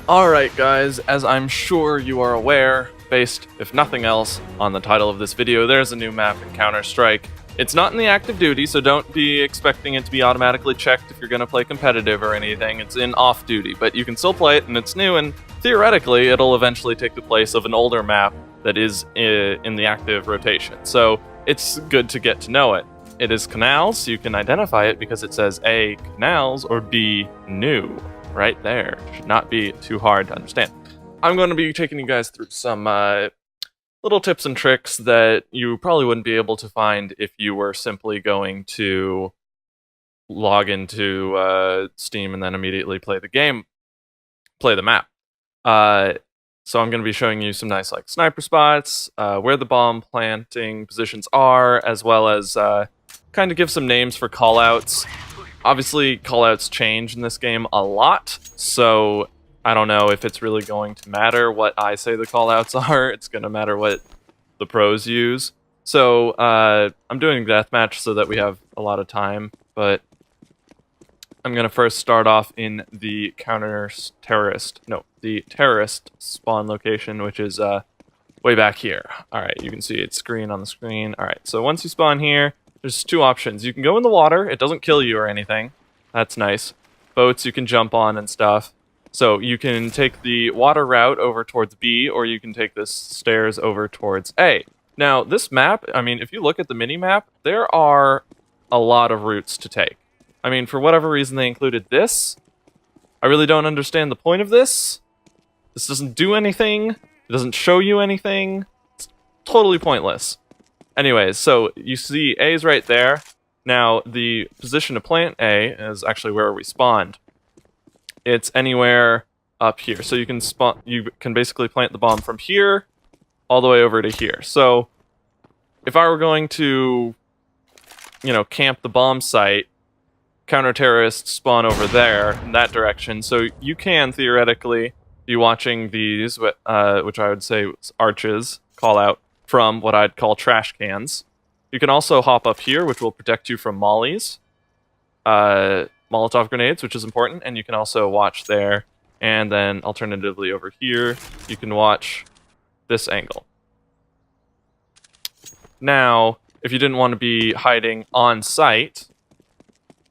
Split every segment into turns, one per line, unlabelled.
Alright guys, as I'm sure you are aware, based, if nothing else, on the title of this video, there's a new map in Counter-Strike. It's not in the active duty, so don't be expecting it to be automatically checked if you're going to play competitive or anything. It's in off-duty, but you can still play it, and it's new, and theoretically it'll eventually take the place of an older map that is in the active rotation. So it's good to get to know it. It is Canals, so you can identify it because it says A, Canals, or B, New. Right there. Should not be too hard to understand. I'm going to be taking you guys through some little tips and tricks that you probably wouldn't be able to find if you were simply going to log into Steam and then immediately play the map. So I'm going to be showing you some nice like sniper spots, where the bomb planting positions are, as well as kind of give some names for callouts. Obviously, callouts change in this game a lot, so I don't know if it's really going to matter what I say the callouts are. It's going to matter what the pros use. So I'm doing deathmatch so that we have a lot of time, but I'm going to first start off in the terrorist spawn location, which is way back here. Alright, you can see it's green on the screen. Alright, so once you spawn here, there's two options. You can go in the water. It doesn't kill you or anything. That's nice. Boats you can jump on and stuff. So you can take the water route over towards B, or you can take the stairs over towards A. Now, this map, I mean, if you look at the mini-map, there are a lot of routes to take. I mean, for whatever reason they included this. I really don't understand the point of this. This doesn't do anything. It doesn't show you anything. It's totally pointless. Anyways, so you see A's right there. Now, the position to plant A is actually where we spawned. It's anywhere up here. So you can basically plant the bomb from here all the way over to here. So if I were going to, camp the bomb site, counter-terrorists spawn over there in that direction. So you can theoretically be watching these, which I would say was arches, call out, from what I'd call trash cans. You can also hop up here, which will protect you from mollies, Molotov grenades, which is important, and you can also watch there. And then alternatively over here, you can watch this angle. Now, if you didn't want to be hiding on site,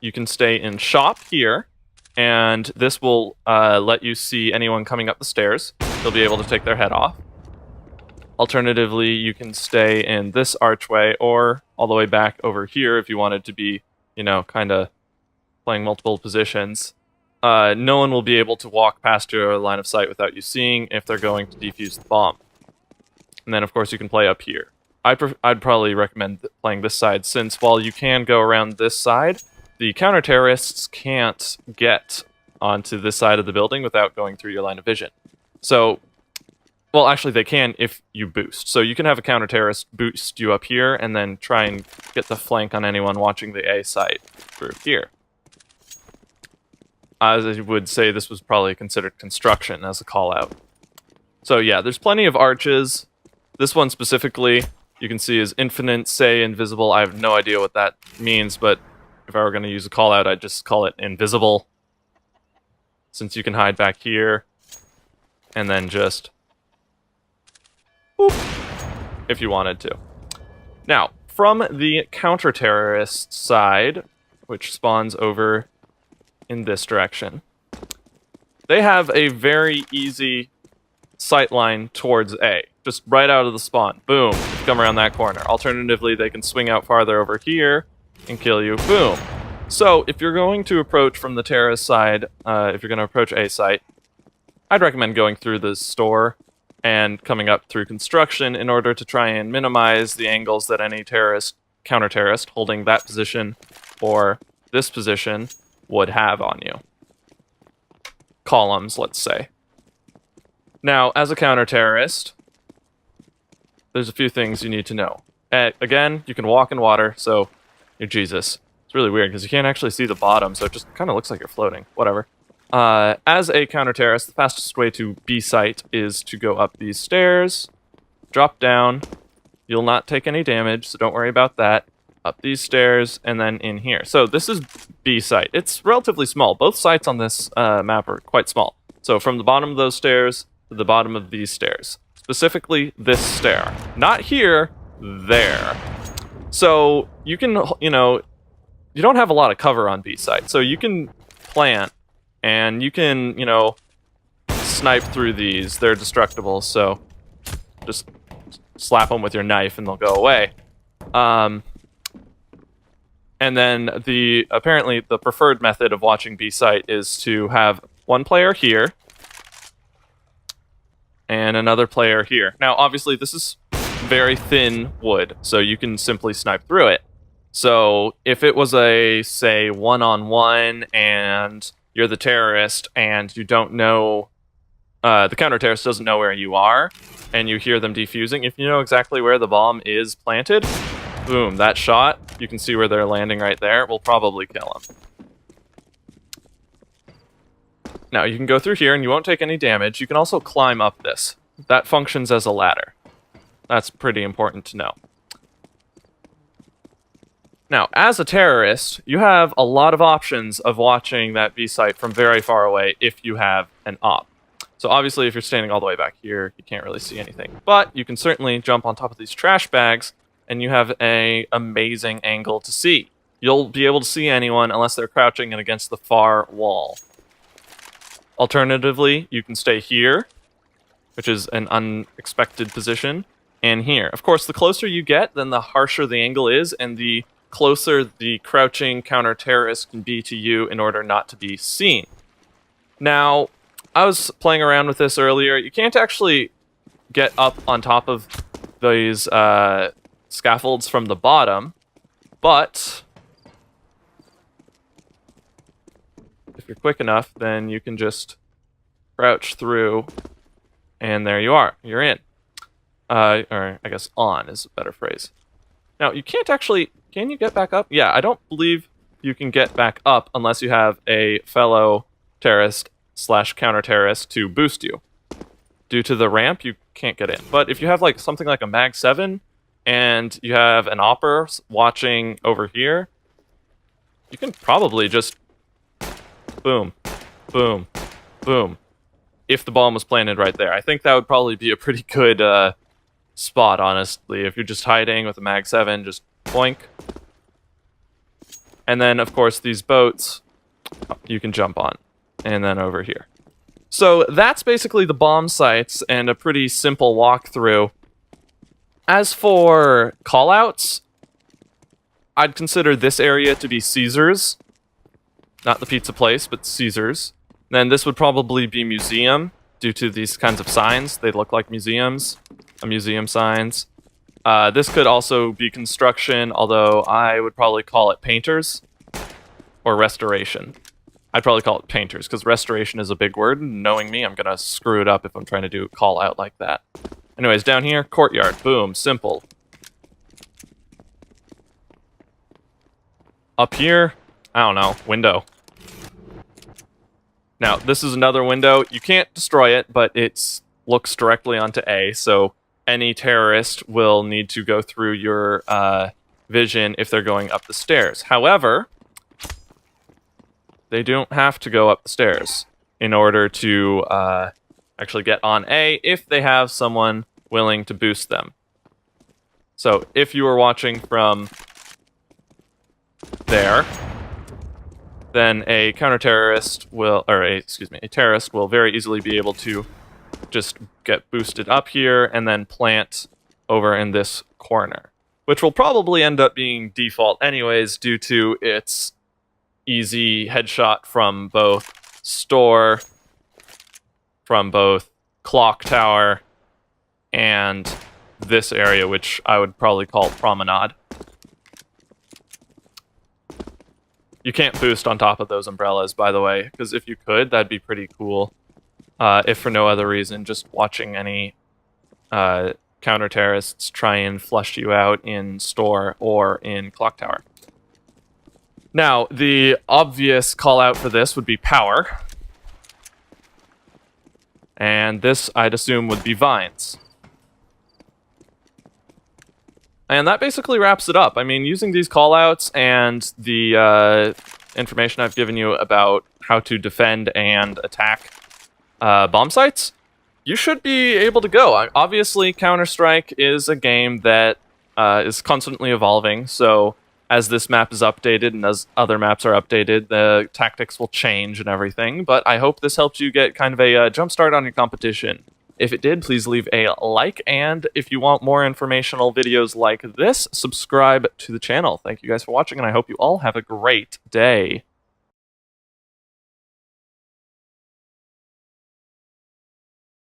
you can stay in shop here, and this will let you see anyone coming up the stairs. You'll be able to take their head off. Alternatively, you can stay in this archway or all the way back over here if you wanted to be, kind of playing multiple positions. No one will be able to walk past your line of sight without you seeing if they're going to defuse the bomb. And then, of course, you can play up here. I'd probably recommend playing this side, since while you can go around this side, the counter-terrorists can't get onto this side of the building without going through your line of vision. So, well, actually, they can if you boost. So you can have a counter-terrorist boost you up here and then try and get the flank on anyone watching the A site through here. As I would say, this was probably considered construction as a call-out. So yeah, there's plenty of arches. This one specifically, you can see is infinite, say, invisible. I have no idea what that means, but if I were going to use a call-out, I'd just call it invisible. Since you can hide back here, and then just boop, if you wanted to. Now, from the counter-terrorist side, which spawns over in this direction, they have a very easy sight line towards A. Just right out of the spawn. Boom. Come around that corner. Alternatively, they can swing out farther over here and kill you. Boom. So, if you're going to approach from the terrorist side, if you're going to approach A site, I'd recommend going through the store and coming up through construction in order to try and minimize the angles that any counter-terrorist holding that position or this position would have on you. Columns, let's say. Now, as a counter-terrorist, there's a few things you need to know. Again, you can walk in water, so you're Jesus. It's really weird because you can't actually see the bottom, so it just kind of looks like you're floating. Whatever. As a counter-terrorist, the fastest way to B site is to go up these stairs, drop down. You'll not take any damage, so don't worry about that. Up these stairs, and then in here. So this is B site. It's relatively small. Both sites on this map are quite small. So from the bottom of those stairs to the bottom of these stairs. Specifically, this stair. Not here, there. So you can, you know, you don't have a lot of cover on B site, so you can plant, and you can, you know, snipe through these. They're destructible, so just slap them with your knife and they'll go away. And then apparently the preferred method of watching B site is to have one player here and another player here. Now, obviously, this is very thin wood, so you can simply snipe through it. So if it was a, say, one-on-one and you're the terrorist and you don't know, the counter-terrorist doesn't know where you are, and you hear them defusing, if you know exactly where the bomb is planted, boom, that shot, you can see where they're landing right there, will probably kill them. Now, you can go through here and you won't take any damage. You can also climb up this. That functions as a ladder. That's pretty important to know. Now, as a terrorist, you have a lot of options of watching that B site from very far away if you have an op. So obviously, if you're standing all the way back here, you can't really see anything. But you can certainly jump on top of these trash bags, and you have an amazing angle to see. You'll be able to see anyone unless they're crouching and against the far wall. Alternatively, you can stay here, which is an unexpected position, and here. Of course, the closer you get, then the harsher the angle is, and the closer the crouching counter-terrorist can be to you in order not to be seen. Now, I was playing around with this earlier. You can't actually get up on top of these scaffolds from the bottom, but if you're quick enough, then you can just crouch through, and there you are. You're in. Or I guess on is a better phrase. Now, you can't actually... Can you get back up? Yeah, I don't believe you can get back up unless you have a fellow terrorist / counter-terrorist to boost you. Due to the ramp, you can't get in. But if you have like something like a Mag 7 and you have an opper watching over here, you can probably just boom, boom, boom. If the bomb was planted right there. I think that would probably be a pretty good spot, honestly. If you're just hiding with a Mag 7, just boink. And then, of course, these boats you can jump on. And then over here. So that's basically the bomb sites and a pretty simple walkthrough. As for callouts, I'd consider this area to be Caesar's. Not the pizza place, but Caesar's. Then this would probably be museum, due to these kinds of signs. They look like museums, museum signs. This could also be construction, although I would probably call it painters or restoration. I'd probably call it painters, because restoration is a big word. Knowing me, I'm going to screw it up if I'm trying to do a call out like that. Anyways, down here, courtyard. Boom. Simple. Up here, I don't know, window. Now, this is another window. You can't destroy it, but it looks directly onto A, so any terrorist will need to go through your vision if they're going up the stairs. However, they don't have to go up the stairs in order to actually get on A if they have someone willing to boost them. So if you were watching from there, then a counter-terrorist will, or a terrorist will very easily be able to just get boosted up here and then plant over in this corner, which will probably end up being default anyways due to its easy headshot from both store, from both clock tower, and this area, which I would probably call promenade. You can't boost on top of those umbrellas, by the way, because if you could, that'd be pretty cool. If for no other reason, just watching any counter-terrorists try and flush you out in store or in clock tower. Now, the obvious call-out for this would be power. And this, I'd assume, would be vines. And that basically wraps it up. I mean, using these callouts and the information I've given you about how to defend and attack bomb sites, you should be able to go. Obviously, Counter-Strike is a game that is constantly evolving, so as this map is updated and as other maps are updated, the tactics will change and everything, but I hope this helps you get kind of a jump start on your competition. If it did, please leave a like, and if you want more informational videos like this, subscribe to the channel. Thank you guys for watching, and I hope you all have a great day.